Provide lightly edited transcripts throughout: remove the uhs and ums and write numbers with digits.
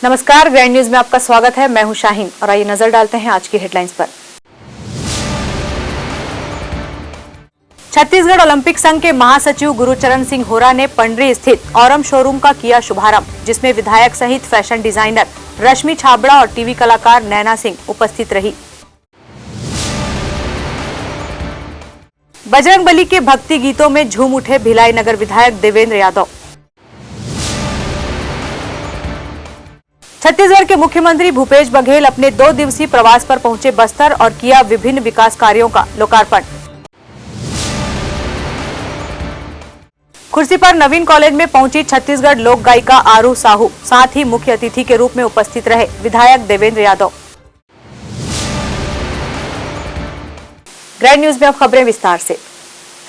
नमस्कार, grand news में आपका स्वागत है। मैं हूं शाहीन और आइए नजर डालते हैं आज की हेडलाइंस पर। छत्तीसगढ़ ओलंपिक संघ के महासचिव गुरुचरण सिंह होरा ने पंडरी स्थित औरम शोरूम का किया शुभारंभ, जिसमें विधायक सहित फैशन डिजाइनर रश्मि छाबड़ा और टीवी कलाकार नैना सिंह उपस्थित रही। बजरंगबली के भक्ति गीतों में झूम उठे भिलाई नगर विधायक देवेंद्र यादव। छत्तीसगढ़ के मुख्यमंत्री भूपेश बघेल अपने 2 दिवसीय प्रवास पर पहुंचे बस्तर और किया विभिन्न विकास कार्यों का लोकार्पण। कुर्सी पर नवीन कॉलेज में पहुंची छत्तीसगढ़ लोक गायिका आरू साहू, साथ ही मुख्य अतिथि के रूप में उपस्थित रहे विधायक देवेंद्र यादव। ग्रैंड न्यूज में अब खबरें विस्तार से।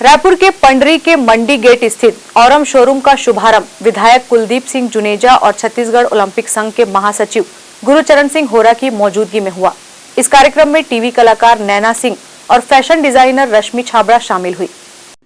रायपुर के पंडरी के मंडी गेट स्थित औरम शोरूम का शुभारंभ विधायक कुलदीप सिंह जुनेजा और छत्तीसगढ़ ओलंपिक संघ के महासचिव गुरुचरण सिंह होरा की मौजूदगी में हुआ। इस कार्यक्रम में टीवी कलाकार नैना सिंह और फैशन डिजाइनर रश्मि छाबड़ा शामिल हुई।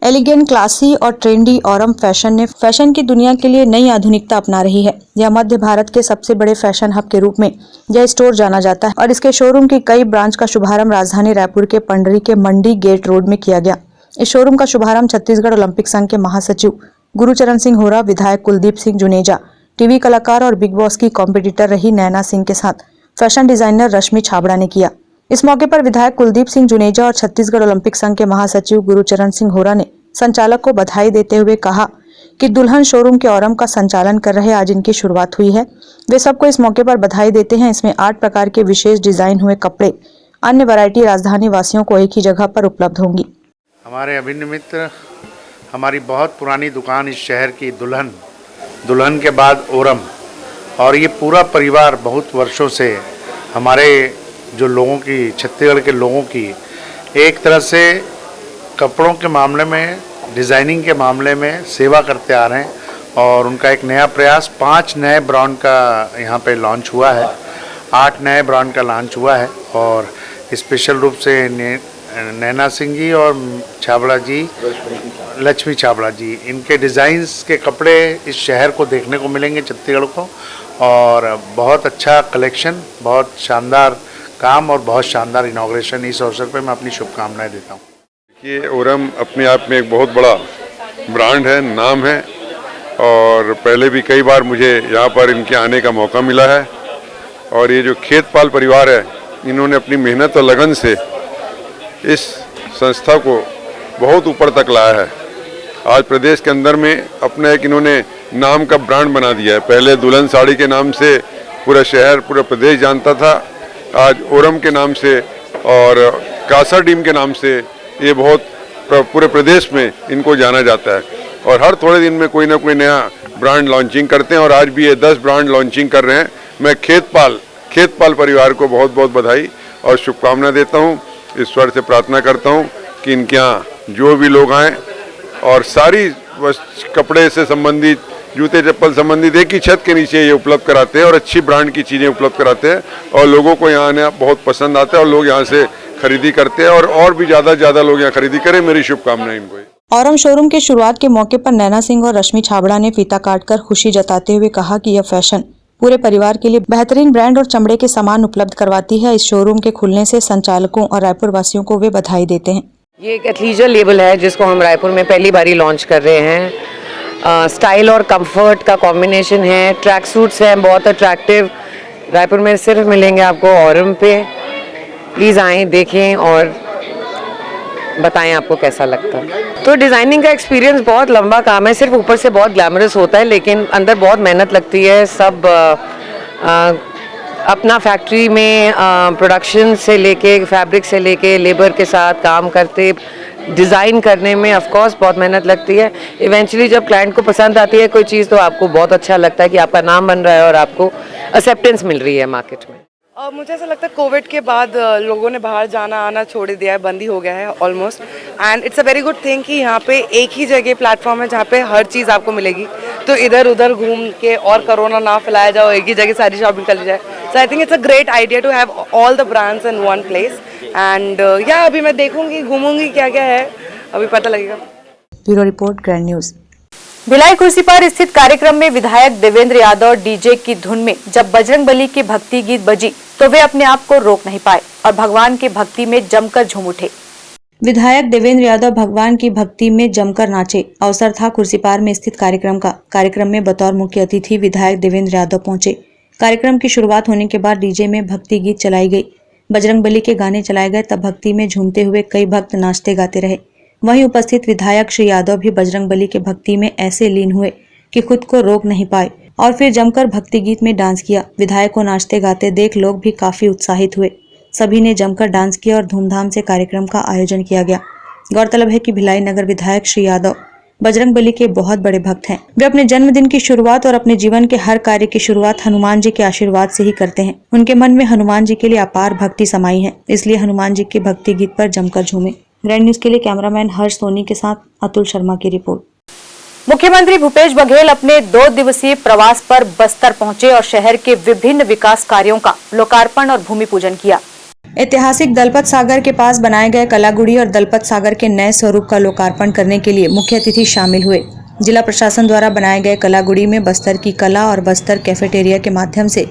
एलिगेंट, क्लासी और ट्रेंडी औरम फैशन ने फैशन की दुनिया के लिए नई आधुनिकता अपना रही है। यह मध्य भारत के सबसे बड़े फैशन हब के रूप में यह स्टोर जाना जाता है और इसके शोरूम की कई ब्रांच का शुभारंभ राजधानी रायपुर के पंडरी के मंडी गेट रोड में किया गया। इस शोरूम का शुभारंभ छत्तीसगढ़ ओलंपिक संघ के महासचिव गुरुचरण सिंह होरा, विधायक कुलदीप सिंह जुनेजा, टीवी कलाकार और बिग बॉस की कॉम्पिटिटर रही नैना सिंह के साथ फैशन डिजाइनर रश्मि छाबड़ा ने किया। इस मौके पर विधायक कुलदीप सिंह जुनेजा और छत्तीसगढ़ ओलंपिक संघ के महासचिव गुरुचरण सिंह होरा ने संचालक को बधाई देते हुए कहा कि दुल्हन शोरूम के औरम का संचालन कर रहे आज इनकी शुरुआत हुई है। वे सबको इस मौके पर बधाई देते हैं। इसमें 8 प्रकार के विशेष डिजाइन हुए कपड़े, अन्य वैरायटी राजधानी वासियों को एक ही जगह पर उपलब्ध होंगी। हमारे अभिन्न मित्र, हमारी बहुत पुरानी दुकान इस शहर की दुल्हन के बाद ओरम, और ये पूरा परिवार बहुत वर्षों से हमारे जो लोगों की, छत्तीसगढ़ के लोगों की एक तरह से कपड़ों के मामले में, डिज़ाइनिंग के मामले में सेवा करते आ रहे हैं। और उनका एक नया प्रयास, 5 नए ब्रांड का यहाँ पे लॉन्च हुआ है, 8 नए ब्रांड का लॉन्च हुआ है। और स्पेशल रूप से नैना सिंह जी और छाबड़ा जी, लक्ष्मी छाबड़ा जी, इनके डिज़ाइंस के कपड़े इस शहर को देखने को मिलेंगे, छत्तीसगढ़ को। और बहुत अच्छा कलेक्शन, बहुत शानदार काम और बहुत शानदार इनॉग्रेशन। इस अवसर पर मैं अपनी शुभकामनाएं देता हूँ। ये ओरम अपने आप में एक बहुत बड़ा ब्रांड है, नाम है, और पहले भी कई बार मुझे यहाँ पर इनके आने का मौका मिला है। और ये जो खेतपाल परिवार है, इन्होंने अपनी मेहनत और लगन से इस संस्था को बहुत ऊपर तक लाया है। आज प्रदेश के अंदर में अपना एक इन्होंने नाम का ब्रांड बना दिया है। पहले दुल्हन साड़ी के नाम से पूरा शहर, पूरा प्रदेश जानता था, आज ओरम के नाम से और कासा डीम के नाम से ये बहुत पूरे प्रदेश में इनको जाना जाता है। और हर थोड़े दिन में कोई ना कोई नया ब्रांड लॉन्चिंग करते हैं और आज भी ये 10 ब्रांड लॉन्चिंग कर रहे हैं। मैं खेतपाल परिवार को बहुत बहुत बधाई और शुभकामना देता हूँ। ईश्वर से प्रार्थना करता हूँ कि इनके यहाँ जो भी लोग आएँ और सारी कपड़े से संबंधित, जूते चप्पल संबंधित एक ही छत के नीचे ये उपलब्ध कराते हैं और अच्छी ब्रांड की चीज़ें उपलब्ध कराते हैं और लोगों को यहाँ आने बहुत पसंद आता है और लोग यहाँ से खरीदी करते हैं और भी ज़्यादा लोग यहाँ खरीदी करें। मेरी शुभकामनाएं इनको। औरम शोरूम के शुरुआत के मौके पर नैना सिंह और रश्मि छाबड़ा ने फीता काटकर खुशी जताते हुए कहा कि यह फैशन पूरे परिवार के लिए बेहतरीन ब्रांड और चमड़े के सामान उपलब्ध करवाती है। इस शोरूम के खुलने से संचालकों और रायपुर वासियों को वे बधाई देते हैं। ये एक एथलीजर लेबल है जिसको हम रायपुर में पहली बारी लॉन्च कर रहे हैं। स्टाइल और कंफर्ट का कॉम्बिनेशन है। ट्रैक सूट्स हैं बहुत अट्रैक्टिव, रायपुर में सिर्फ मिलेंगे आपको औरम पे। प्लीज़ आएँ, देखें और बताएं आपको कैसा लगता है। तो डिज़ाइनिंग का एक्सपीरियंस बहुत लंबा काम है, सिर्फ ऊपर से बहुत ग्लैमरस होता है लेकिन अंदर बहुत मेहनत लगती है। सब अपना फैक्ट्री में प्रोडक्शन से लेके, फैब्रिक से लेके, लेबर के साथ काम करते, डिज़ाइन करने में ऑफ कोर्स बहुत मेहनत लगती है। इवेंचुअली जब क्लाइंट को पसंद आती है कोई चीज़ तो आपको बहुत अच्छा लगता है कि आपका नाम बन रहा है और आपको एक्सेप्टेंस मिल रही है मार्केट में। मुझे ऐसा लगता है कोविड के बाद लोगों ने बाहर जाना आना छोड़ दिया है, बंद ही हो गया है almost. And it's a very good thing कि यहाँ पे एक ही जगह प्लेटफॉर्म है जहाँ पे हर चीज़ आपको मिलेगी, तो इधर उधर घूम के और कोरोना ना फैलाया जाओ, एक ही जगह सारी शॉपिंग कर ली जाए। So I think it's a great idea to have all the brands in one place. And या अभी मैं देखूंगी, घूमूंगी क्या क्या है, अभी पता लगेगा। Bureau report, grand news. Bhilai Khursipar स्थित कार्यक्रम में विधायक देवेंद्र यादव डीजे की धुन में जब बजरंगबली की भक्ति गीत बजी तो वे अपने आप को रोक नहीं पाए और भगवान की भक्ति में जमकर झूम उठे। विधायक देवेंद्र यादव भगवान की भक्ति में जमकर नाचे। अवसर था खुर्सीपार में स्थित कार्यक्रम का। कार्यक्रम में बतौर मुख्य अतिथि विधायक देवेंद्र यादव पहुंचे। कार्यक्रम की शुरुआत होने के बाद डीजे में भक्ति गीत चलाई गई, बजरंगबली के गाने चलाए गए। तब भक्ति में झूमते हुए कई भक्त नाचते गाते रहे। वहीं उपस्थित विधायक श्री यादव भी बजरंगबली के भक्ति में ऐसे लीन हुए कि खुद को रोक नहीं पाए और फिर जमकर भक्ति गीत में डांस किया। विधायक को नाचते गाते देख लोग भी काफी उत्साहित हुए। सभी ने जमकर डांस किया और धूमधाम से कार्यक्रम का आयोजन किया गया। गौरतलब है कि भिलाई नगर विधायक श्री यादव बजरंगबली के बहुत बड़े भक्त हैं। वे अपने जन्मदिन की शुरुआत और अपने जीवन के हर कार्य की शुरुआत हनुमान जी के आशीर्वाद से ही करते हैं। उनके मन में हनुमान जी के लिए अपार भक्ति समाई है, इसलिए हनुमान जी के भक्ति गीत पर जमकर झूमे। ग्रैंड न्यूज के लिए कैमरामैन हर्ष सोनी के साथ अतुल शर्मा की रिपोर्ट। मुख्यमंत्री भूपेश बघेल अपने 2 दिवसीय प्रवास पर बस्तर पहुंचे और शहर के विभिन्न विकास कार्यों का लोकार्पण और भूमि पूजन किया। ऐतिहासिक दलपत सागर के पास बनाए गए कलागुड़ी और दलपत सागर के नए स्वरूप का लोकार्पण करने के लिए मुख्य अतिथि शामिल हुए। जिला प्रशासन द्वारा बनाए गए कलागुड़ी में बस्तर की कला और बस्तर कैफेटेरिया के माध्यम से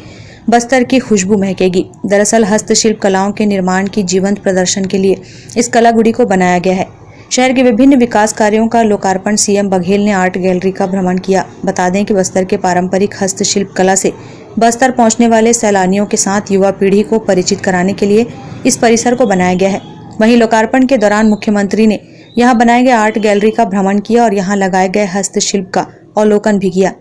बस्तर की खुशबू महकेगी। दरअसल हस्तशिल्प कलाओं के निर्माण की जीवंत प्रदर्शन के लिए इस कलागुड़ी को बनाया गया है। शहर के विभिन्न विकास कार्यों का लोकार्पण सीएम बघेल ने आर्ट गैलरी का भ्रमण किया। बता दें कि बस्तर के पारंपरिक हस्तशिल्प कला से बस्तर पहुंचने वाले सैलानियों के साथ युवा पीढ़ी को परिचित कराने के लिए इस परिसर को बनाया गया है। वहीं लोकार्पण के दौरान मुख्यमंत्री ने यहां बनाए गए आर्ट गैलरी का भ्रमण किया और यहां लगाए गए हस्तशिल्प का अवलोकन भी किया।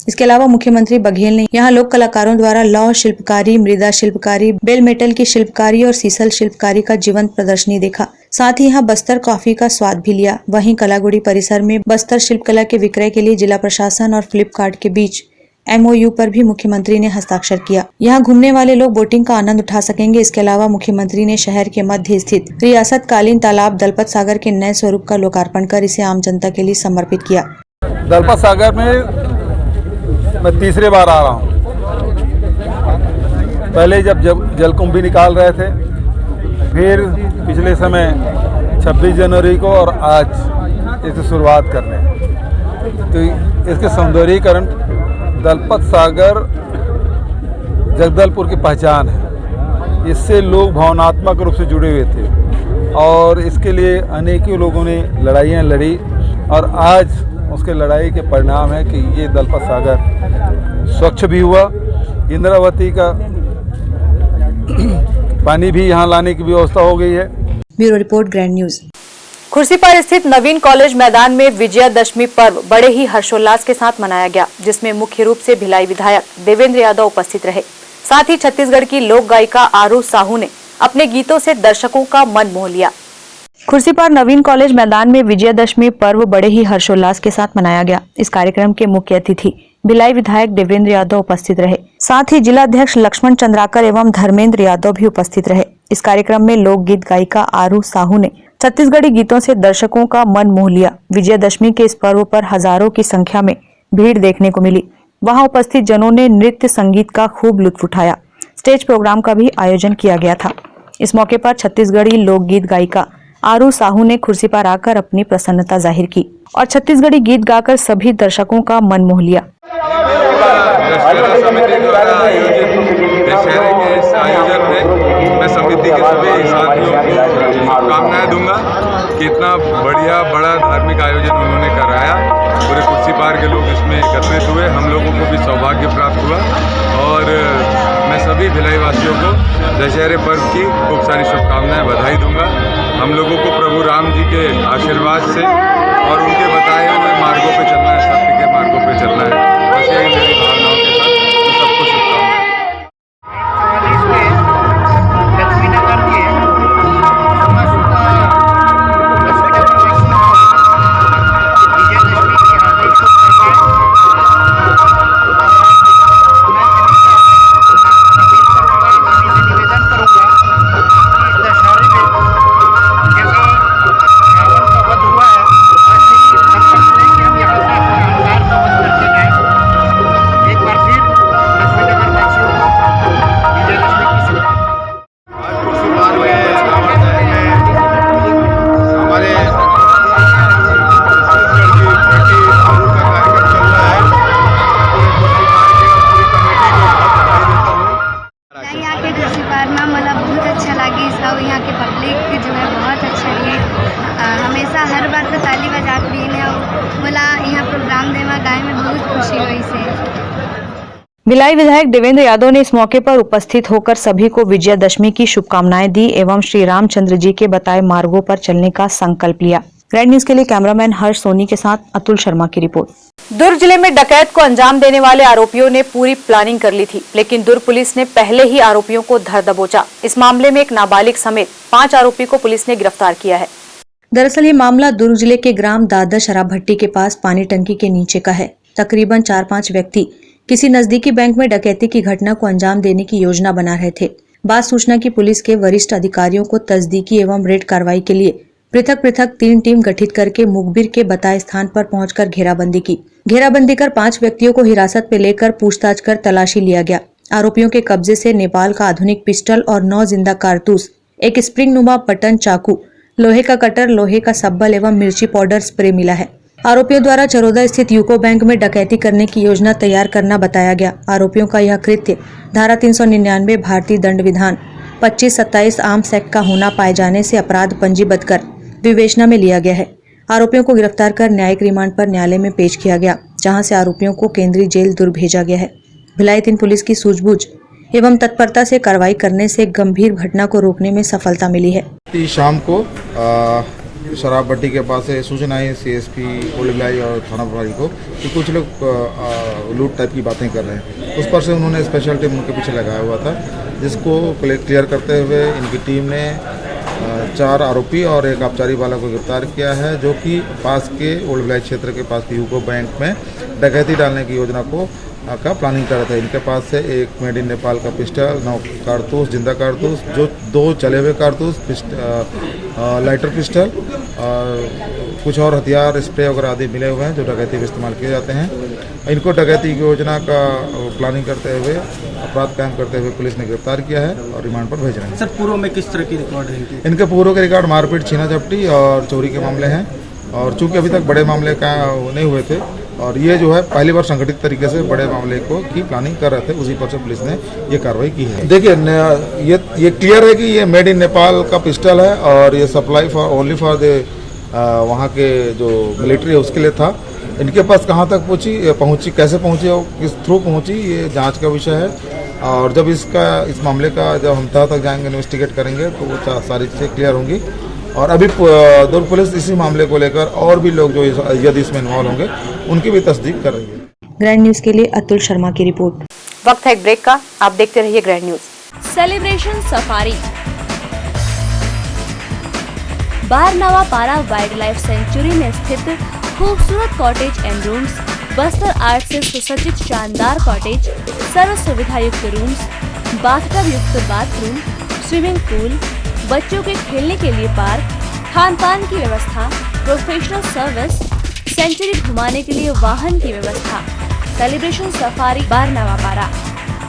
इसके अलावा मुख्यमंत्री बघेल ने यहां लोक कलाकारों द्वारा लौह शिल्पकारी, मृदा शिल्पकारी, बेल मेटल की शिल्पकारी और सीसल शिल्पकारी का जीवंत प्रदर्शनी देखा। साथ ही यहां बस्तर कॉफी का स्वाद भी लिया। वहीं कलागुड़ी परिसर में बस्तर शिल्पकला के विक्रय के लिए जिला प्रशासन और फ्लिपकार्ट के बीच MOU पर भी मुख्यमंत्री ने हस्ताक्षर किया। यहाँ घूमने वाले लोग बोटिंग का आनंद उठा सकेंगे। इसके अलावा मुख्यमंत्री ने शहर के मध्य स्थित रियासत कालीन तालाब दलपत सागर के नए स्वरूप का लोकार्पण कर इसे आम जनता के लिए समर्पित किया। दलपत सागर में मैं तीसरी बार आ रहा हूँ। पहले जब जलकुंभी निकाल रहे थे, फिर पिछले समय 26 जनवरी को और आज इसकी शुरुआत करने। तो इसके सौंदर्यीकरण दलपत सागर जगदलपुर की पहचान है। इससे लोग भावनात्मक रूप से जुड़े हुए थे और इसके लिए अनेकों लोगों ने लड़ाइयाँ लड़ी और आज उसके लड़ाई के परिणाम है कि ये दलपत सागर स्वच्छ भी हुआ। इंद्रावती का पानी भी यहाँ लाने की व्यवस्था हो गई है। Bureau report, grand news. Khursipar स्थित नवीन कॉलेज मैदान में विजयादशमी पर्व बड़े ही हर्षोल्लास के साथ मनाया गया, जिसमें मुख्य रूप से भिलाई विधायक देवेंद्र यादव उपस्थित रहे। साथ ही छत्तीसगढ़ की लोक गायिका आरू साहू ने अपने गीतों से दर्शकों का मन मोह लिया। खुर्सीपार नवीन कॉलेज मैदान में विजयादशमी पर्व बड़े ही हर्षोल्लास के साथ मनाया गया। इस कार्यक्रम के मुख्य अतिथि भिलाई विधायक देवेंद्र यादव उपस्थित रहे। साथ ही जिलाध्यक्ष लक्ष्मण चंद्राकर एवं धर्मेंद्र यादव भी उपस्थित रहे। इस कार्यक्रम में लोकगीत गायिका आरू साहू ने छत्तीसगढ़ी गीतों से दर्शकों का मन मोह लिया। विजयादशमी के इस पर्व पर हजारों की संख्या में भीड़ देखने को मिली। वहां उपस्थित जनों ने नृत्य संगीत का खूब लुत्फ उठाया। स्टेज प्रोग्राम का भी आयोजन किया गया था। इस मौके पर छत्तीसगढ़ी लोकगीत गायिका आरू साहू ने खुर्सीपार आकर अपनी प्रसन्नता जाहिर की और छत्तीसगढ़ी गीत गाकर सभी दर्शकों का मन मोह लिया। मैं समिति के सभी साथियों को शुभकामनाएं दूंगा कि इतना बढ़िया बड़ा धार्मिक आयोजन उन्होंने कराया। पूरे खुर्सीपार के लोग इसमें एकत्रित हुए, हम लोगों को भी सौभाग्य प्राप्त हुआ और मैं सभी भिलाई वासियों को दशहरे पर्व की खूब सारी शुभकामनाएं, बधाई दूंगा। हम लोगों को प्रभु राम जी के आशीर्वाद से और उनके बताए हुए मार्गों पे चलना है, सत्य के मार्गों पे चलना है। बस यही मेरी भावनाओं के साथ सबको शुभकामनाएं। रात को ताली बजा के भी ने बोला यहाँ प्रोग्राम देवा गाय में बहुत खुशी हुई से। भिलाई विधायक देवेंद्र यादव ने इस मौके पर उपस्थित होकर सभी को विजयादशमी की शुभकामनाएं दी एवं श्री रामचंद्र जी के बताए मार्गों पर चलने का संकल्प लिया। ग्रैंड न्यूज के लिए कैमरामैन हर्ष सोनी के साथ अतुल शर्मा की रिपोर्ट। दुर्ग जिले में डकैत को अंजाम देने वाले आरोपियों ने पूरी प्लानिंग कर ली थी, लेकिन दुर्ग पुलिस ने पहले ही आरोपियों को धर दबोचा। इस मामले में एक नाबालिग समेत 5 आरोपी को पुलिस ने गिरफ्तार किया है। दरअसल ये मामला दुर्ग जिले के ग्राम दादर शराब भट्टी के पास पानी टंकी के नीचे का है। तकरीबन 4-5 व्यक्ति किसी नजदीकी बैंक में डकैती की घटना को अंजाम देने की योजना बना रहे थे। बात सूचना की पुलिस के वरिष्ठ अधिकारियों को तस्दीकी एवं रेड कार्रवाई के लिए पृथक 3 टीम गठित करके मुखबिर के बताए स्थान पर पहुंचकर घेराबंदी की। घेराबंदी कर 5 व्यक्तियों को हिरासत में लेकर पूछताछ कर तलाशी लिया गया। आरोपियों के कब्जे से नेपाल का आधुनिक पिस्टल और 9 जिंदा कारतूस, एक स्प्रिंग नुमा बटन चाकू, लोहे का कटर, लोहे का सब्बल एवं मिर्ची पाउडर स्प्रे मिला है। आरोपियों द्वारा चरोदा स्थित यूको बैंक में डकैती करने की योजना तैयार करना बताया गया। आरोपियों का यह कृत्य धारा 399 भारतीय दंड विधान 25-27 आर्म्स एक्ट का होना पाए जाने से अपराध पंजीबद्ध कर विवेचना में लिया गया है। आरोपियों को गिरफ्तार कर न्यायिक रिमांड पर न्यायालय में पेश किया गया, जहां से आरोपियों को केंद्रीय जेल दुर्ग भेजा गया है। भिलाई 3 पुलिस की सूझबूझ एवं तत्परता से कार्रवाई करने से गंभीर घटना को रोकने में सफलता मिली है। शाम को शराब भट्टी के पास से सूचना आई सीएसपी ओल्ड भिलाई और थाना प्रभारी को कि कुछ लोग लूट टाइप की बातें कर रहे हैं। उस पर से उन्होंने स्पेशल टीम उनके पीछे लगाया हुआ था, जिसको क्लियर करते हुए इनकी टीम ने 4 आरोपी और एक आबकारी वाला को गिरफ्तार किया है, जो कि पास के ओल्ड भिलाई क्षेत्र के पास के यूको बैंक में डकैती डालने की योजना का प्लानिंग कर रहे थे। इनके पास से एक मेड इन नेपाल का पिस्टल, 9 कारतूस, जिंदा कारतूस, जो 2 चले हुए कारतूस, लाइटर पिस्टल और कुछ और हथियार, स्प्रे वगैरह आदि मिले हुए हैं जो डकैती में इस्तेमाल किए जाते हैं। इनको डकैती की योजना का प्लानिंग करते हुए, अपराध कायम करते हुए पुलिस ने गिरफ्तार किया है और रिमांड पर भेज रहे हैं। सर, पूर्व में किस तरह की रिकॉर्ड है इनके पूर्व के रिकॉर्ड मारपीट, छीना झपटी और चोरी के मामले हैं, और चूंकि अभी तक बड़े मामले का नहीं हुए थे और ये जो है पहली बार संगठित तरीके से बड़े मामले की प्लानिंग कर रहे थे, उसी पर से पुलिस ने ये कार्रवाई की है। देखिए, ये क्लियर है कि ये मेड इन नेपाल का पिस्टल है और ये सप्लाई ओनली फॉर द वहाँ के जो मिलिट्री है उसके लिए था। इनके पास कहाँ तक पहुँची, कैसे पहुँची और किस थ्रू पहुँची, ये जांच का विषय है। और जब इस मामले का जब हम तह तक जाएंगे, इन्वेस्टिगेट करेंगे, तो वो सारी चीज़ें क्लियर होंगी। और अभी दुर्ग पुलिस इसी मामले को लेकर और भी लोग जो यदि इसमें इन्वॉल्व होंगे उनकी भी तस्दीक कर रही है। ग्रैंड न्यूज के लिए अतुल शर्मा की रिपोर्ट। वक्त है एक ब्रेक का, आप देखते रहिए ग्रैंड न्यूज। सेलिब्रेशन सफारी बारनावा पारा वाइल्ड लाइफ सेंचुरी में स्थित खूबसूरत cottage and rooms, Bastar art से सुसज्जित शानदार कॉटेज, सर्व सुविधा युक्त रूम्स, बाथटब युक्त बाथरूम, स्विमिंग पूल, बच्चों के खेलने के लिए पार्क, खान पान की व्यवस्था, प्रोफेशनल सर्विस, सेंचुरी घुमाने के लिए वाहन की व्यवस्था। सेलिब्रेशन सफारी बारनावा पारा।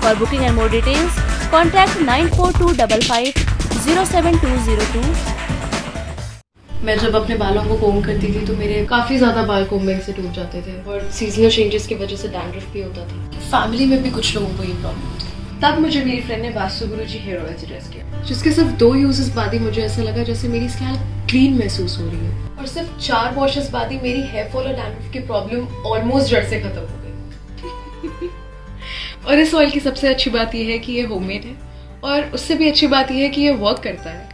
For booking and more details contact 9425507202। मैं जब अपने बालों को कोम करती थी तो मेरे काफ़ी ज़्यादा बाल कोम्बिंग से टूट जाते थे और सीजनल चेंजेस की वजह से डैंड्रफ भी होता था। फैमिली में भी कुछ लोगों को ये प्रॉब्लम थी। तब मुझे मेरी फ्रेंड ने वास्तु गुरुजी हेयर ऑयल सजेस्ट किया, जिसके सिर्फ 2 यूजेस बाद ही मुझे ऐसा लगा जैसे मेरी स्कैल्प क्लीन महसूस हो रही है, और सिर्फ 4 वॉशेस बाद ही मेरी हेयर फॉल और डैंड्रफ की प्रॉब्लम ऑलमोस्ट जड़ से खत्म हो गई। और इस ऑयल की सबसे अच्छी बात यह है कि ये होममेड है, और उससे भी अच्छी बात यह है कि ये वर्क करता है।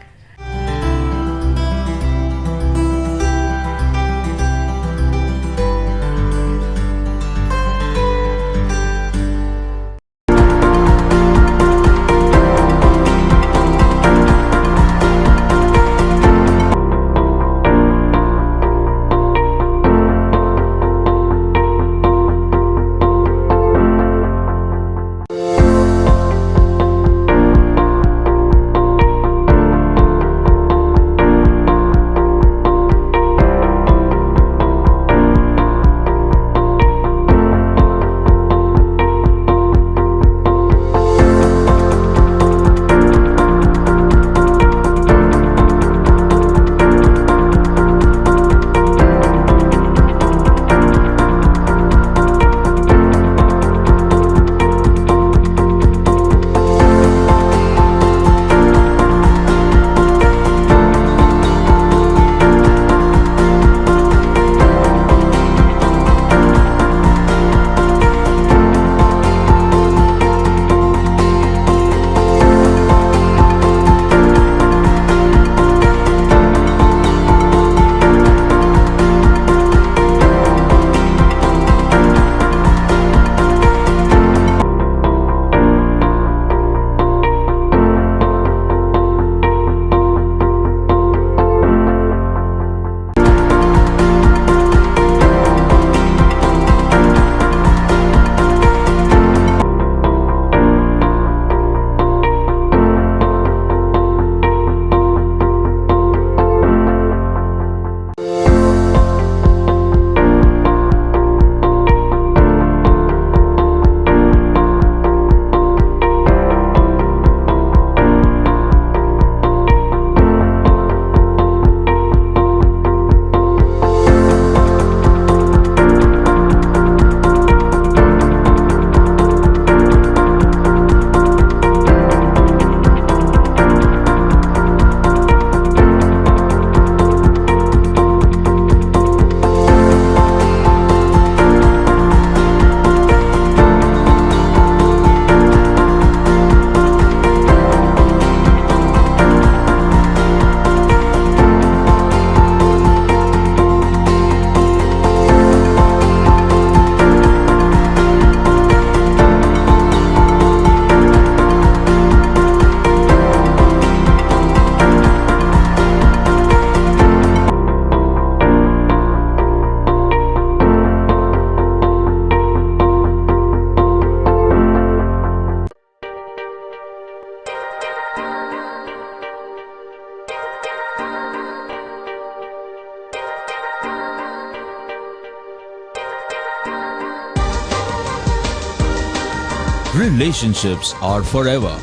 Relationships are forever.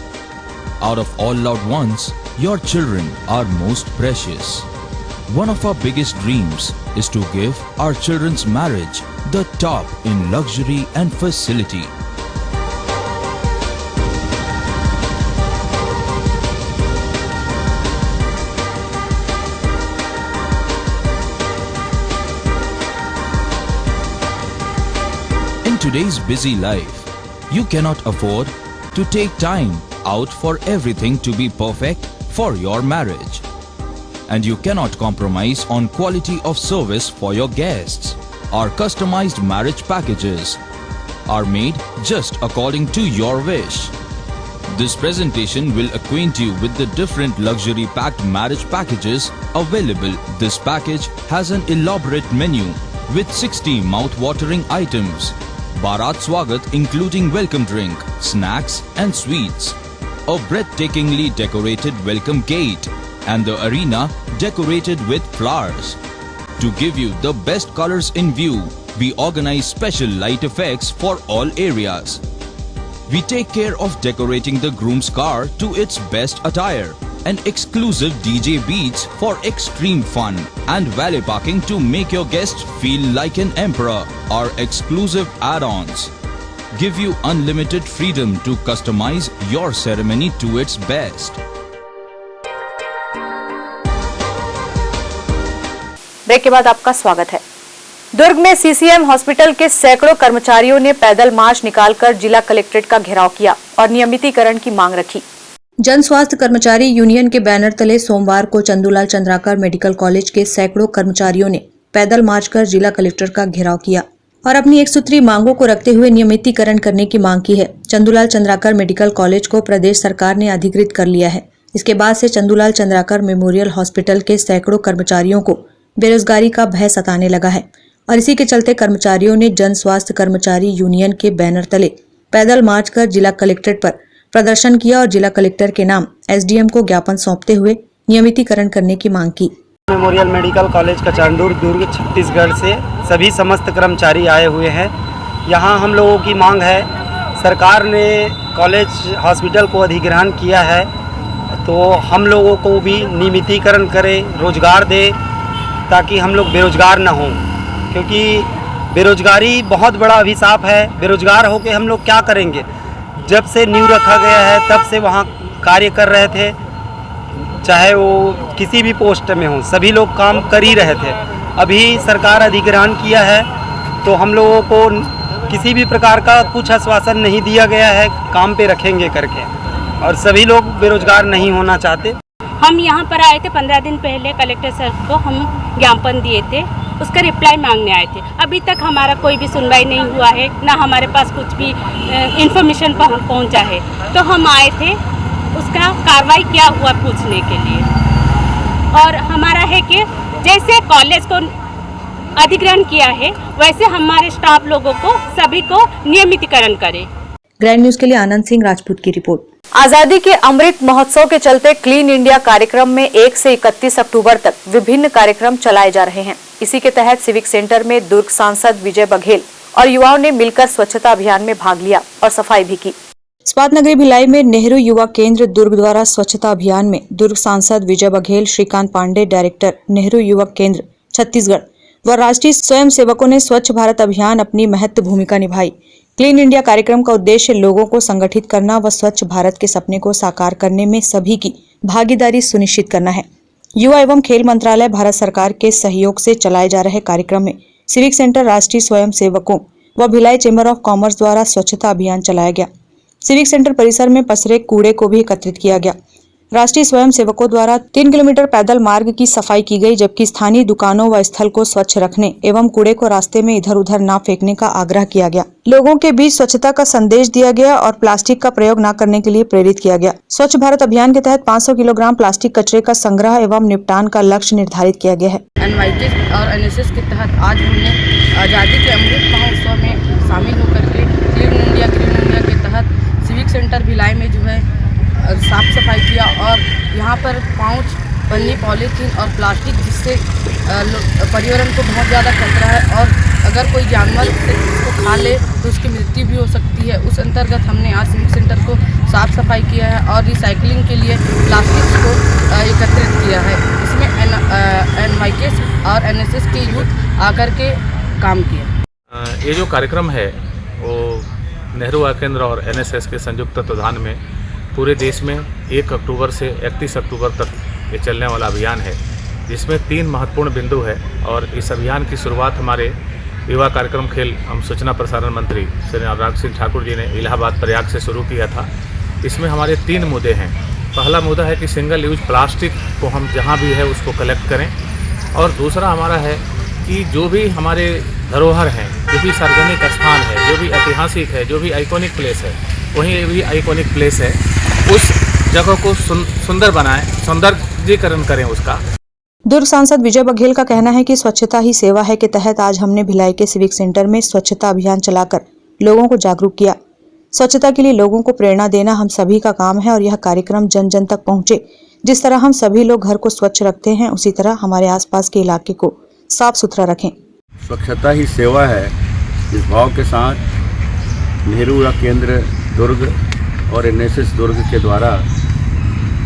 Out of all loved ones, your children are most precious. One of our biggest dreams is to give our children's marriage the top in luxury and facility. In today's busy life, you cannot afford to take time out for everything to be perfect for your marriage. And you cannot compromise on quality of service for your guests. Our customized marriage packages are made just according to your wish. This presentation will acquaint you with the different luxury packed marriage packages available. This package has an elaborate menu with 60 mouth-watering items. Bharat Swagat including welcome drink, snacks and sweets. A breathtakingly decorated welcome gate and the arena decorated with flowers. To give you the best colors in view, we organize special light effects for all areas. We take care of decorating the groom's car to its best attire and exclusive DJ beats for extreme fun and valet parking to make your guests feel like an emperor. Our exclusive add-ons give you unlimited freedom to customize your ceremony to its best. Break के बाद आपका स्वागत है। दुर्ग में CCM hospital के सैकड़ों कर्मचारियों ने पैदल मार्च निकालकर जिला कलेक्ट्रेट का घेराव किया और नियमितीकरण की मांग रखी। जन स्वास्थ्य कर्मचारी यूनियन के बैनर तले सोमवार को चंदूलाल चंद्राकर मेडिकल कॉलेज के सैकड़ों कर्मचारियों ने पैदल मार्च कर जिला कलेक्टर का घेराव किया और अपनी एक सूत्री मांगों को रखते हुए नियमितीकरण करने की मांग की है। चंदूलाल चंद्राकर मेडिकल कॉलेज को प्रदेश सरकार ने अधिकृत कर लिया है। इसके बाद से चंदूलाल चंद्राकर मेमोरियल हॉस्पिटल के सैकड़ों कर्मचारियों को बेरोजगारी का भय सताने लगा है और इसी के चलते कर्मचारियों ने जन स्वास्थ्य कर्मचारी यूनियन के बैनर तले पैदल मार्च कर जिला कलेक्ट्रेट पर प्रदर्शन किया और जिला कलेक्टर के नाम एसडीएम को ज्ञापन सौंपते हुए नियमितीकरण करने की मांग की। मेमोरियल मेडिकल कॉलेज कचांडूर दुर्ग छत्तीसगढ़ से सभी समस्त कर्मचारी आए हुए हैं। यहाँ हम लोगों की मांग है, सरकार ने कॉलेज हॉस्पिटल को अधिग्रहण किया है तो हम लोगों को भी नियमितीकरण करे, रोजगार दे ताकि हम लोग बेरोजगार ना हों, क्योंकि बेरोजगारी बहुत बड़ा अभिशाप है। बेरोजगार होकर हम लोग क्या करेंगे? जब से न्यू रखा गया है तब से वहाँ कार्य कर रहे थे, चाहे वो किसी भी पोस्ट में हो, सभी लोग काम कर ही रहे थे। अभी सरकार अधिग्रहण किया है तो हम लोगों को किसी भी प्रकार का कुछ आश्वासन नहीं दिया गया है काम पे रखेंगे करके, और सभी लोग बेरोजगार नहीं होना चाहते। हम यहाँ पर आए थे 15 दिन पहले, कलेक्टर सर को हम ज्ञापन दिए थे, उसका रिप्लाई मांगने आए थे। अभी तक हमारा कोई भी सुनवाई नहीं हुआ है, ना हमारे पास कुछ भी इंफॉर्मेशन पहुँचा है। तो हम आए थे उसका कार्रवाई क्या हुआ पूछने के लिए, और हमारा है कि जैसे कॉलेज को अधिग्रहण किया है वैसे हमारे स्टाफ लोगों को सभी को नियमितीकरण करे। ग्रैंड न्यूज के लिए आनंद सिंह राजपूत की रिपोर्ट। आजादी के अमृत महोत्सव के चलते क्लीन इंडिया कार्यक्रम में 1 से 31 अक्टूबर तक विभिन्न कार्यक्रम चलाए जा रहे हैं। इसी के तहत सिविक सेंटर में दुर्ग सांसद विजय बघेल और युवाओं ने मिलकर स्वच्छता अभियान में भाग लिया और सफाई भी की। इस्पात नगरी भिलाई में नेहरू युवा केंद्र दुर्ग द्वारा स्वच्छता अभियान में दुर्ग सांसद विजय बघेल, श्रीकांत पांडे डायरेक्टर नेहरू युवक केंद्र छत्तीसगढ़ व राष्ट्रीय स्वयंसेवकों ने स्वच्छ भारत अभियान अपनी महत्व भूमिका निभाई। क्लीन इंडिया कार्यक्रम का उद्देश्य लोगों को संगठित करना व स्वच्छ भारत के सपने को साकार करने में सभी की भागीदारी सुनिश्चित करना है। युवा एवं खेल मंत्रालय भारत सरकार के सहयोग से चलाए जा रहे कार्यक्रम में सिविक सेंटर राष्ट्रीय स्वयंसेवकों व भिलाई चेंबर ऑफ कॉमर्स द्वारा स्वच्छता अभियान चलाया गया। सिविक सेंटर परिसर में पसरे कूड़े को भी एकत्रित किया गया। राष्ट्रीय स्वयंसेवकों द्वारा 3 किलोमीटर पैदल मार्ग की सफाई की गई, जबकि स्थानीय दुकानों व स्थल को स्वच्छ रखने एवं कूड़े को रास्ते में इधर उधर न फेंकने का आग्रह किया गया। लोगों के बीच स्वच्छता का संदेश दिया गया और प्लास्टिक का प्रयोग न करने के लिए प्रेरित किया गया। स्वच्छ भारत अभियान के तहत 500 किलोग्राम प्लास्टिक कचरे का संग्रह एवं निपटान का लक्ष्य निर्धारित किया गया है। एनवाईटी और एनएसएस के तहत आज हमने आज़ादी के अमृत महोत्सव में शामिल होकर के क्लीन इंडिया के तहत सिविक सेंटर भिलाई में जो है साफ सफाई किया और यहाँ पर पाउच, पन्नी, पॉलीथीन और प्लास्टिक जिससे पर्यावरण को बहुत ज़्यादा खतरा है और अगर कोई जानवर इसको खा ले तो उसकी मृत्यु भी हो सकती है। उस अंतर्गत हमने आज सिविक सेंटर को साफ सफाई किया है और रिसाइकलिंग के लिए प्लास्टिक्स को एकत्रित किया है। इसमें NYKS और NSS के यूथ आकर के काम किया। ये जो कार्यक्रम है वो नेहरू युवा केंद्र और NSS के संयुक्त तत्वाधान में पूरे देश में 1 अक्टूबर से 31 अक्टूबर तक ये चलने वाला अभियान है, जिसमें 3 महत्वपूर्ण बिंदु है। और इस अभियान की शुरुआत हमारे युवा कार्यक्रम खेल एवं सूचना प्रसारण मंत्री श्री अनुराग सिंह ठाकुर जी ने इलाहाबाद प्रयाग से शुरू किया था। इसमें हमारे 3 मुद्दे हैं। पहला मुद्दा है कि सिंगल यूज प्लास्टिक को हम जहाँ भी है उसको कलेक्ट करें, और दूसरा हमारा है कि जो भी हमारे धरोहर हैं, जो भी सार्वजनिक स्थान है, जो भी ऐतिहासिक है, जो भी आइकॉनिक प्लेस है, वहीं भी आइकॉनिक प्लेस है, उस जगह को सुंदर बनाएं, सौंदर्यीकरण करें उसका। दुर्ग सांसद विजय बघेल का कहना है कि स्वच्छता ही सेवा है के तहत आज हमने भिलाई के सिविक सेंटर में स्वच्छता अभियान चलाकर लोगों को जागरूक किया। स्वच्छता के लिए लोगों को प्रेरणा देना हम सभी का काम है और यह कार्यक्रम जन जन तक पहुंचे। जिस तरह हम सभी लोग घर को स्वच्छ रखते हैं, उसी तरह हमारे आसपास के इलाके को साफ सुथरा रखें। स्वच्छता ही सेवा है, इस भाव के साथ नेहरू युवा केंद्र दुर्ग और NSS दुर्ग के द्वारा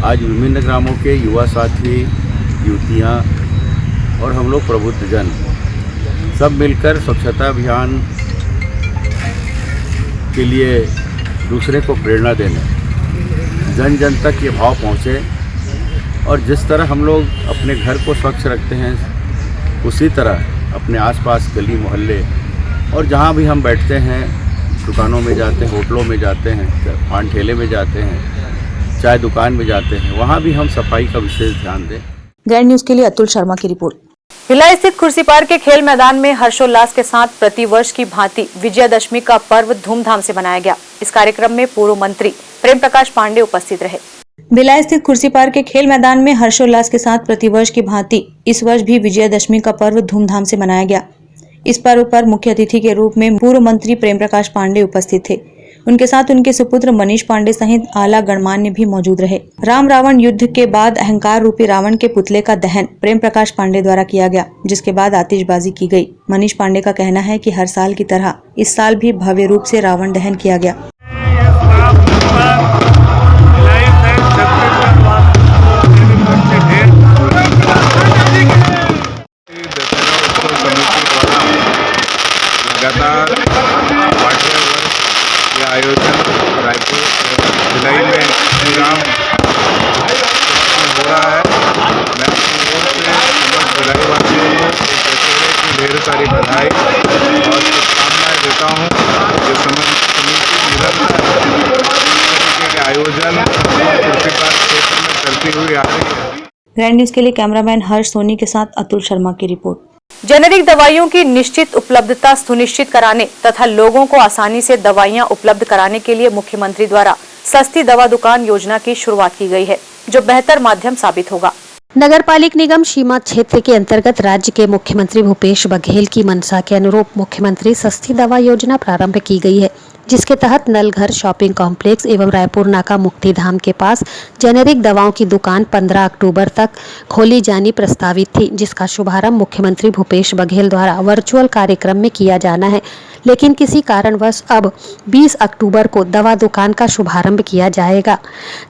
आज विभिन्न ग्रामों के युवा साथी, युवतियाँ और हम लोग प्रबुद्धजन सब मिलकर स्वच्छता अभियान के लिए दूसरे को प्रेरणा देने, जन जन तक ये भाव पहुँचे। और जिस तरह हम लोग अपने घर को स्वच्छ रखते हैं, उसी तरह अपने आसपास गली मोहल्ले और जहाँ भी हम बैठते हैं, दुकानों में जाते हैं, होटलों में जाते हैं, पान ठेले में जाते हैं, चाय दुकान में जाते हैं, वहाँ भी हम सफाई का विशेष ध्यान दें। ग्रैंड न्यूज के लिए अतुल शर्मा की रिपोर्ट। भिलाई स्थित खुर्सी पार्क के खेल मैदान में हर्षोल्लास के साथ प्रतिवर्ष की भांति विजयादशमी का पर्व धूमधाम से मनाया गया। इस कार्यक्रम में पूर्व मंत्री प्रेम प्रकाश पांडे उपस्थित रहे। भिलाई स्थित खुर्सी पार्क के खेल मैदान में हर्षोल्लास के साथ प्रतिवर्ष की भांति इस वर्ष भी विजयादशमी का पर्व धूमधाम से मनाया गया। इस पर्व पर मुख्य अतिथि के रूप में पूर्व मंत्री प्रेम प्रकाश पांडे उपस्थित थे। उनके साथ उनके सुपुत्र मनीष पांडे सहित आला गणमान्य भी मौजूद रहे। राम रावण युद्ध के बाद अहंकार रूपी रावण के पुतले का दहन प्रेम प्रकाश पांडे द्वारा किया गया, जिसके बाद आतिशबाजी की गई। मनीष पांडे का कहना है कि हर साल की तरह इस साल भी भव्य रूप से रावण दहन किया गया। आयोजन रायपुर भिलाई में श्री राम हो रहा है। मैं अपनी ओर से समस्त भिलाई वासियों को दशहरे की ढेर सारी बधाई और शुभकामनाएं देता हूँ। जो समिति निरंतर तरीके के आयोजन खुर्सी पार्क क्षेत्र में करती हुई आ रही है। ग्रैंड न्यूज के लिए कैमरामैन हर्ष सोनी के साथ अतुल शर्मा की रिपोर्ट। जेनेरिक दवाइयों की निश्चित उपलब्धता सुनिश्चित कराने तथा लोगों को आसानी से दवाइयां उपलब्ध कराने के लिए मुख्यमंत्री द्वारा सस्ती दवा दुकान योजना की शुरुआत की गई है, जो बेहतर माध्यम साबित होगा। नगर पालिक निगम सीमा क्षेत्र के अंतर्गत राज्य के मुख्यमंत्री भूपेश बघेल की मंशा के अनुरूप मुख्यमंत्री सस्ती दवा योजना प्रारंभ की गई है, जिसके तहत नलघर शॉपिंग कॉम्प्लेक्स एवं रायपुर नाका मुक्तिधाम के पास जेनेरिक दवाओं की दुकान 15 अक्टूबर तक खोली जानी प्रस्तावित थी, जिसका शुभारंभ मुख्यमंत्री भूपेश बघेल द्वारा वर्चुअल कार्यक्रम में किया जाना है। लेकिन किसी कारणवश अब 20 अक्टूबर को दवा दुकान का शुभारंभ किया जाएगा,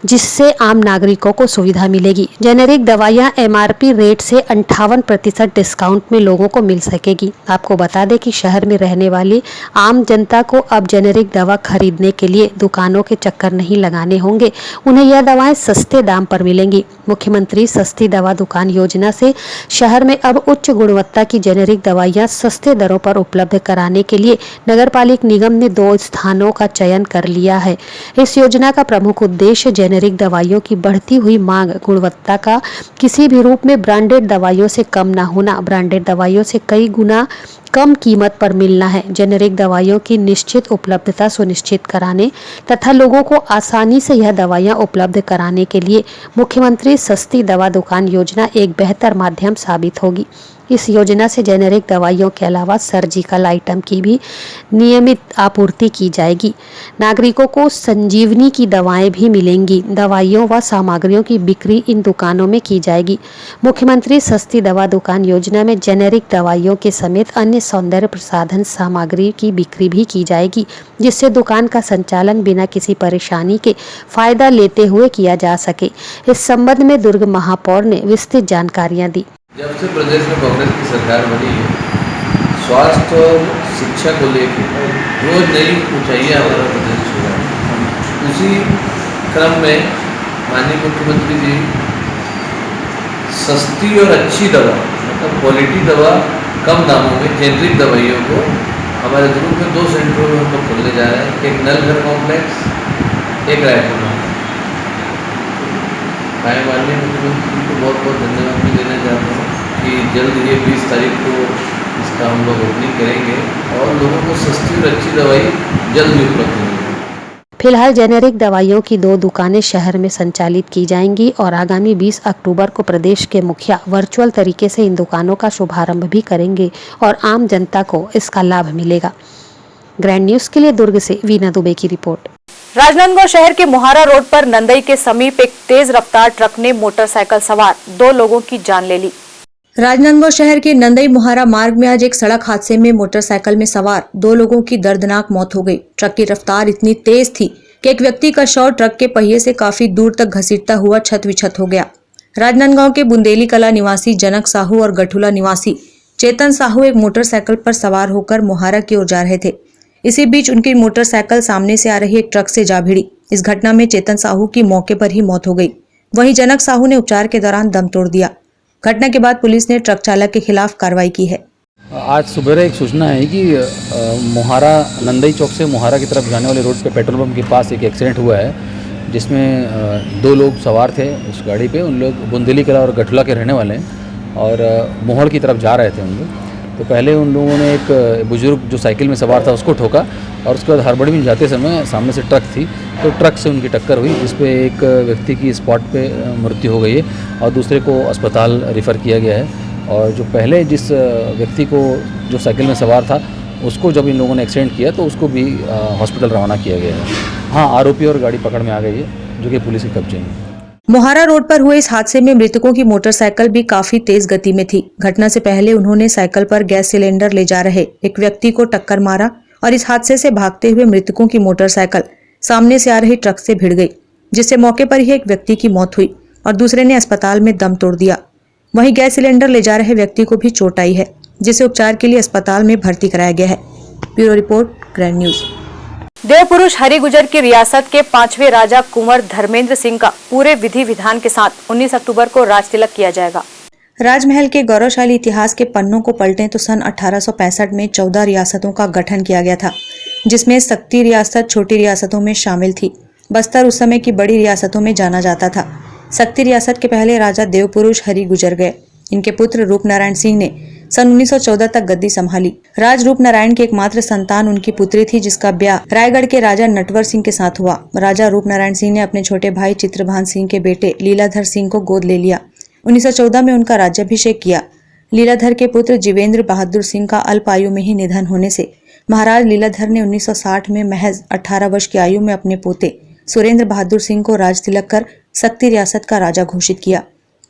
जिससे आम नागरिकों को सुविधा मिलेगी। जेनेरिक दवाइयां MRP रेट से 58% डिस्काउंट में लोगों को मिल सकेगी। आपको बता दें कि शहर में रहने वाली आम जनता को अब जेनेरिक दवा खरीदने के लिए दुकानों के चक्कर नहीं लगाने होंगे। उन्हें यह दवाएं सस्ते दाम पर मिलेंगी। मुख्यमंत्री सस्ती दवा दुकान योजना से शहर में अब उच्च गुणवत्ता की जेनेरिक दवाइयां सस्ते दरों पर उपलब्ध कराने के लिए नगरपालिक निगम ने 2 स्थानों का चयन कर लिया है। इस योजना का प्रमुख उद्देश्य जेनेरिक दवाइयों की बढ़ती हुई मांग, गुणवत्ता का किसी भी रूप में ब्रांडेड दवाइयों से कम न होना, ब्रांडेड दवाइयों से कई गुना कम कीमत पर मिलना है। जेनेरिक दवाइयों की निश्चित उपलब्धता सुनिश्चित कराने तथा लोगों को आसानी से यह दवाइयां उपलब्ध कराने के लिए मुख्यमंत्री सस्ती दवा दुकान योजना एक बेहतर माध्यम साबित होगी। इस योजना से जेनेरिक दवाइयों के अलावा सर्जिकल आइटम की भी नियमित आपूर्ति की जाएगी। नागरिकों को संजीवनी की दवाएं भी मिलेंगी। दवाइयों व सामग्रियों की बिक्री इन दुकानों में की जाएगी। मुख्यमंत्री सस्ती दवा दुकान योजना में जेनेरिक दवाइयों के समेत अन्य सौंदर्य प्रसाधन सामग्री की बिक्री भी की जाएगी, जिससे दुकान का संचालन बिना किसी परेशानी के फायदा लेते हुए किया जा सके। इस संबंध में दुर्ग महापौर ने विस्तृत जानकारियां दी। जब से प्रदेश में कांग्रेस की सरकार बनी है, स्वास्थ्य और शिक्षा को लेकर रोज नई ऊंचाइयां हमारा प्रदेश छुआ है। उसी क्रम में माननीय मुख्यमंत्री जी सस्ती और अच्छी दवा, मतलब क्वालिटी दवा कम दामों में जेनरिक दवाइयों को हमारे दुर्ग में 2 सेंटरों में हम लोग खोलने जा रहे हैं। एक नलघर कॉम्प्लेक्स, एक रायपुर में। मैं माननीय मुख्यमंत्री को बहुत बहुत धन्यवाद भी देना चाहता हूँ कि जल्द ये 20 तारीख को इसका हम लोग ओपनिंग करेंगे और लोगों को सस्ती और अच्छी दवाई जल्द ही उपलब्ध होगी। फिलहाल जेनेरिक दवाइयों की 2 दुकानें शहर में संचालित की जाएंगी और आगामी 20 अक्टूबर को प्रदेश के मुखिया वर्चुअल तरीके से इन दुकानों का शुभारंभ भी करेंगे और आम जनता को इसका लाभ मिलेगा। ग्रैंड न्यूज के लिए दुर्ग से वीना दुबे की रिपोर्ट। राजनांदगांव शहर के मोहारा रोड पर नंदई के समीप एक तेज रफ्तार ट्रक ने मोटरसाइकिल सवार 2 लोगों की जान ले ली। राजनांदगांव शहर के नंदई मोहारा मार्ग में आज एक सड़क हादसे में मोटरसाइकिल में सवार 2 लोगों की दर्दनाक मौत हो गई। ट्रक की रफ्तार इतनी तेज थी कि एक व्यक्ति का शव ट्रक के पहिए से काफी दूर तक घसीटता हुआ छत विछत हो गया। राजनांदगांव के बुंदेली कला निवासी जनक साहू और गठुला निवासी चेतन साहू एक मोटरसाइकिल पर सवार होकर मोहारा की ओर जा रहे थे। इसी बीच उनकी मोटरसाइकिल सामने से आ रही एक ट्रक से जा भिड़ी। इस घटना में चेतन साहू की मौके पर ही मौत हो गई। वहीं जनक साहू ने उपचार के दौरान दम तोड़ दिया। घटना के बाद पुलिस ने ट्रक चालक के खिलाफ कार्रवाई की है। आज सुबह एक सूचना है कि मोहारा नंदई चौक से मोहारा की तरफ जाने वाले रोड पे पेट्रोल पंप के पास एक एक्सीडेंट हुआ है, जिसमें 2 लोग सवार थे उस गाड़ी पे। उन लोग बुंदेली कला और गठुला के रहने वाले हैं और मोहड़ की तरफ जा रहे थे उन लोग। तो पहले उन लोगों ने एक बुजुर्ग जो साइकिल में सवार था उसको ठोका और उसके बाद हड़बड़ी में जाते समय सामने से ट्रक थी, तो ट्रक से उनकी टक्कर हुई, जिसपे एक व्यक्ति की स्पॉट पे मृत्यु हो गई है और दूसरे को अस्पताल रेफ़र किया गया है। और जो पहले जिस व्यक्ति को जो साइकिल में सवार था उसको जब इन लोगों ने एक्सीडेंट किया तो उसको भी हॉस्पिटल रवाना किया गया है। हाँ, आरोपी और गाड़ी पकड़ में आ गई है, जो कि पुलिस के कब्जे में। मोहारा रोड पर हुए इस हादसे में मृतकों की मोटरसाइकिल भी काफी तेज गति में थी। घटना से पहले उन्होंने साइकिल पर गैस सिलेंडर ले जा रहे एक व्यक्ति को टक्कर मारा और इस हादसे से भागते हुए मृतकों की मोटरसाइकिल सामने से आ रही ट्रक से भिड़ गई, जिससे मौके पर ही एक व्यक्ति की मौत हुई और दूसरे ने अस्पताल में दम तोड़ दिया। वहीं गैस सिलेंडर ले जा रहे व्यक्ति को भी चोट आई है, जिसे उपचार के लिए अस्पताल में भर्ती कराया गया है। Bureau report, grand news. देवपुरुष हरि गुजर की रियासत के 5वें राजा कुंवर धर्मेंद्र सिंह का पूरे विधि विधान के साथ 19 अक्टूबर को राज तिलक किया जाएगा। राजमहल के गौरवशाली इतिहास के पन्नों को पलटें तो सन 1865 में 14 रियासतों का गठन किया गया था, जिसमें शक्ति रियासत छोटी रियासतों में शामिल थी। बस्तर उस समय की बड़ी रियासतों में जाना जाता था। शक्ति रियासत के पहले राजा देवपुरुष हरि गुजर गए। इनके पुत्र रूपनारायण सिंह ने सन 1914 तक गद्दी संभाली। राज रूपनारायण की एकमात्र संतान उनकी पुत्री थी, जिसका ब्याह रायगढ़ के राजा नटवर सिंह के साथ हुआ। राजा रूपनारायण सिंह ने अपने छोटे भाई चित्रभान सिंह के बेटे लीलाधर सिंह को गोद ले लिया। 1914 में उनका राज्याभिषेक किया। लीलाधर के पुत्र जीवेंद्र बहादुर सिंह का अल्प आयु में ही निधन होने से महाराज लीलाधर ने 1960 में महज 18 वर्ष की आयु में अपने पोते सुरेंद्र बहादुर सिंह को राज तिलक कर शक्ति रियासत का राजा घोषित किया।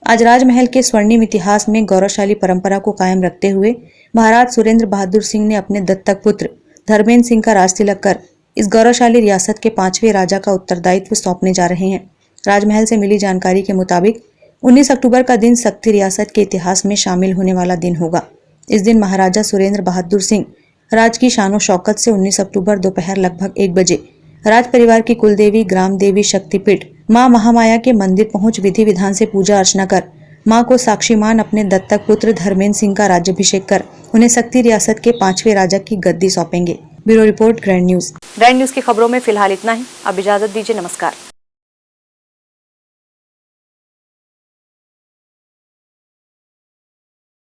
आज राजमहल के स्वर्णिम इतिहास में गौरवशाली परंपरा को कायम रखते हुए महाराज सुरेंद्र बहादुर सिंह ने अपने दत्तक पुत्र धर्मेंद्र सिंह का राज तिलक कर इस गौरवशाली रियासत के 5वें राजा का उत्तरदायित्व सौंपने जा रहे हैं। राजमहल से मिली जानकारी के मुताबिक 19 अक्टूबर का दिन शक्ति रियासत के इतिहास में शामिल होने वाला दिन होगा। इस दिन महाराजा सुरेंद्र बहादुर सिंह राज की शानो शौकत से 19 अक्टूबर दोपहर लगभग 1 बजे राज परिवार की कुलदेवी ग्राम देवी शक्तिपीठ मां महामाया के मंदिर पहुंच विधि विधान से पूजा अर्चना कर मां को साक्षी मान अपने दत्तक पुत्र धर्मेंद्र सिंह का राज्याभिषेक कर उन्हें शक्ति रियासत के 5वें राजा की गद्दी सौंपेंगे। Bureau report, grand news. Grand news की खबरों में फिलहाल इतना ही। अब इजाजत दीजिए। नमस्कार।